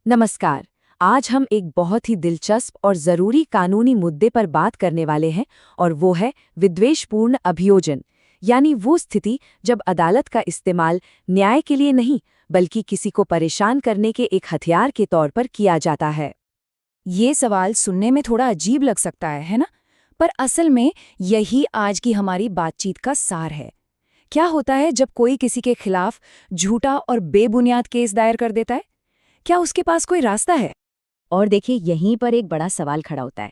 नमस्कार। आज हम एक बहुत ही दिलचस्प और ज़रूरी कानूनी मुद्दे पर बात करने वाले हैं और वो है विद्वेषपूर्ण अभियोजन, यानी वो स्थिति जब अदालत का इस्तेमाल न्याय के लिए नहीं बल्कि किसी को परेशान करने के एक हथियार के तौर पर किया जाता है। ये सवाल सुनने में थोड़ा अजीब लग सकता है ना? पर असल में यही आज की हमारी बातचीत का सार है। क्या होता है जब कोई किसी के खिलाफ झूठा और बेबुनियाद केस दायर कर देता है? क्या उसके पास कोई रास्ता है? और देखिए यहीं पर एक बड़ा सवाल खड़ा होता है।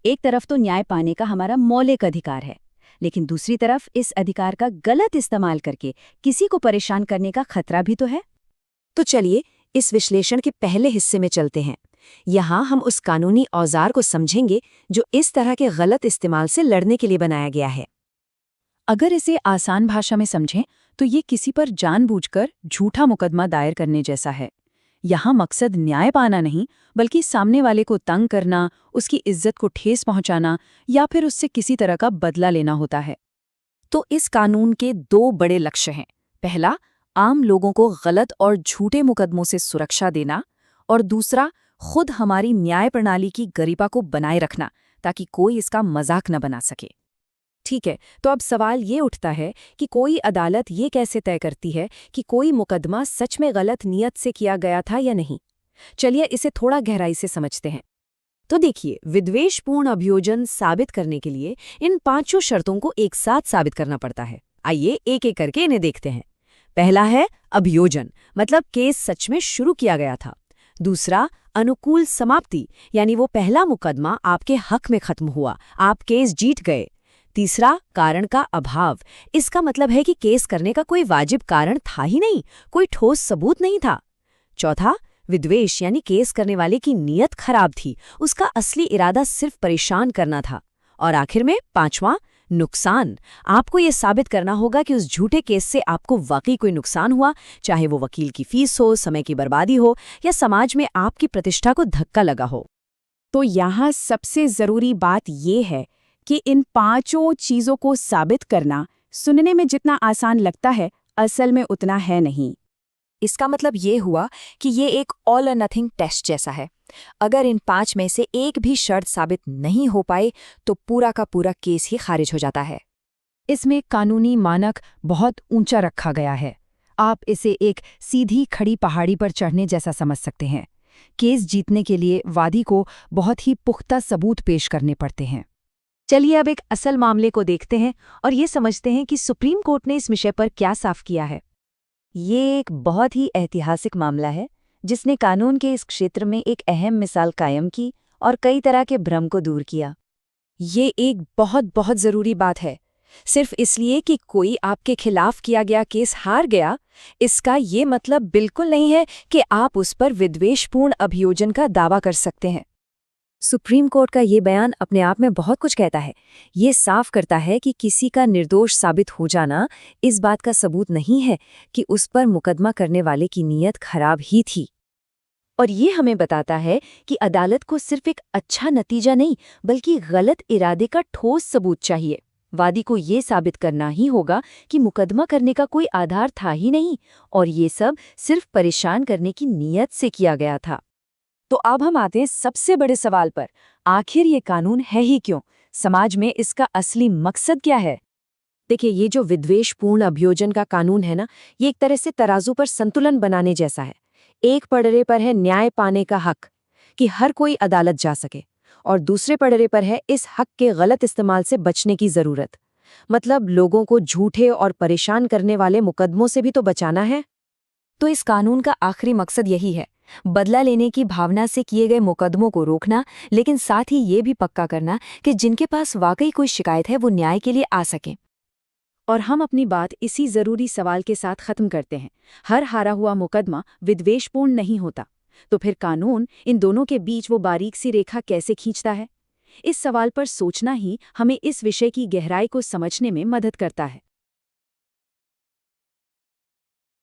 एक तरफ तो न्याय पाने का हमारा मौलिक अधिकार है, लेकिन दूसरी तरफ इस अधिकार का गलत इस्तेमाल करके किसी को परेशान करने का खतरा भी तो है। तो चलिए इस विश्लेषण के पहले हिस्से में चलते हैं। यहाँ हम उस कानूनी औजार को समझेंगे जो इस तरह के गलत इस्तेमाल से लड़ने के लिए बनाया गया है। अगर इसे आसान भाषा में समझें तो ये किसी पर जानबूझकर झूठा मुकदमा दायर करने जैसा है। यहाँ मकसद न्याय पाना नहीं, बल्कि सामने वाले को तंग करना, उसकी इज्जत को ठेस पहुंचाना या फिर उससे किसी तरह का बदला लेना होता है। तो इस कानून के दो बड़े लक्ष्य हैं। पहला, आम लोगों को गलत और झूठे मुकदमों से सुरक्षा देना, और दूसरा, खुद हमारी न्याय प्रणाली की गरिमा को बनाए रखना ताकि कोई इसका मजाक न बना सके। ठीक है, तो अब सवाल ये उठता है कि कोई अदालत ये कैसे तय करती है कि कोई मुकदमा सच में गलत नियत से किया गया था या नहीं। चलिए इसे थोड़ा गहराई से समझते हैं। तो देखिए, विद्वेषपूर्ण अभियोजन साबित करने के लिए इन पांचों शर्तों को एक साथ साबित करना पड़ता है। आइए एक एक करके इन्हें देखते हैं। पहला है अभियोजन, मतलब केस सच में शुरू किया गया था। दूसरा, अनुकूल समाप्ति, यानी वो पहला मुकदमा आपके हक में खत्म हुआ, आप केस जीत गए। तीसरा, कारण का अभाव, इसका मतलब है कि केस करने का कोई वाजिब कारण था ही नहीं, कोई ठोस सबूत नहीं था। चौथा, विद्वेष, यानी केस करने वाले की नीयत खराब थी, उसका असली इरादा सिर्फ परेशान करना था। और आखिर में पांचवां, नुकसान, आपको यह साबित करना होगा कि उस झूठे केस से आपको वाकई कोई नुकसान हुआ, चाहे वो वकील की फीस हो, समय की बर्बादी हो या समाज में आपकी प्रतिष्ठा को धक्का लगा हो। तो यहाँ सबसे जरूरी बात यह है कि इन पांचों चीजों को साबित करना सुनने में जितना आसान लगता है, असल में उतना है नहीं। इसका मतलब ये हुआ कि ये एक ऑल और नथिंग टेस्ट जैसा है। अगर इन पांच में से एक भी शर्त साबित नहीं हो पाए तो पूरा का पूरा केस ही खारिज हो जाता है। इसमें कानूनी मानक बहुत ऊंचा रखा गया है। आप इसे एक सीधी खड़ी पहाड़ी पर चढ़ने जैसा समझ सकते हैं। केस जीतने के लिए वादी को बहुत ही पुख्ता सबूत पेश करने पड़ते हैं। चलिए अब एक असल मामले को देखते हैं और ये समझते हैं कि सुप्रीम कोर्ट ने इस विषय पर क्या साफ किया है। ये एक बहुत ही ऐतिहासिक मामला है जिसने कानून के इस क्षेत्र में एक अहम मिसाल कायम की और कई तरह के भ्रम को दूर किया। ये एक बहुत बहुत ज़रूरी बात है। सिर्फ इसलिए कि कोई आपके खिलाफ किया गया केस हार गया, इसका ये मतलब बिल्कुल नहीं है कि आप उस पर विद्वेषपूर्ण अभियोजन का दावा कर सकते हैं। सुप्रीम कोर्ट का ये बयान अपने आप में बहुत कुछ कहता है। ये साफ करता है कि किसी का निर्दोष साबित हो जाना इस बात का सबूत नहीं है कि उस पर मुकदमा करने वाले की नीयत खराब ही थी। और ये हमें बताता है कि अदालत को सिर्फ एक अच्छा नतीजा नहीं बल्कि गलत इरादे का ठोस सबूत चाहिए। वादी को ये साबित करना ही होगा कि मुकदमा करने का कोई आधार था ही नहीं और ये सब सिर्फ परेशान करने की नीयत से किया गया था। तो अब हम आते हैं सबसे बड़े सवाल पर, आखिर ये कानून है ही क्यों? समाज में इसका असली मकसद क्या है? देखिए, ये जो विद्वेषपूर्ण अभियोजन का कानून है ना, ये एक तरह से तराजू पर संतुलन बनाने जैसा है। एक पड़रे पर है न्याय पाने का हक, कि हर कोई अदालत जा सके, और दूसरे पड़रे पर है इस हक के गलत इस्तेमाल से बचने की जरूरत। मतलब लोगों को झूठे और परेशान करने वाले मुकदमों से भी तो बचाना है। तो इस कानून का आखिरी मकसद यही है, बदला लेने की भावना से किए गए मुकदमों को रोकना, लेकिन साथ ही ये भी पक्का करना कि जिनके पास वाकई कोई शिकायत है वो न्याय के लिए आ सकें। और हम अपनी बात इसी जरूरी सवाल के साथ खत्म करते हैं। हर हारा हुआ मुकदमा विद्वेषपूर्ण नहीं होता। तो फिर कानून इन दोनों के बीच वो बारीक सी रेखा कैसे खींचता है? इस सवाल पर सोचना ही हमें इस विषय की गहराई को समझने में मदद करता है।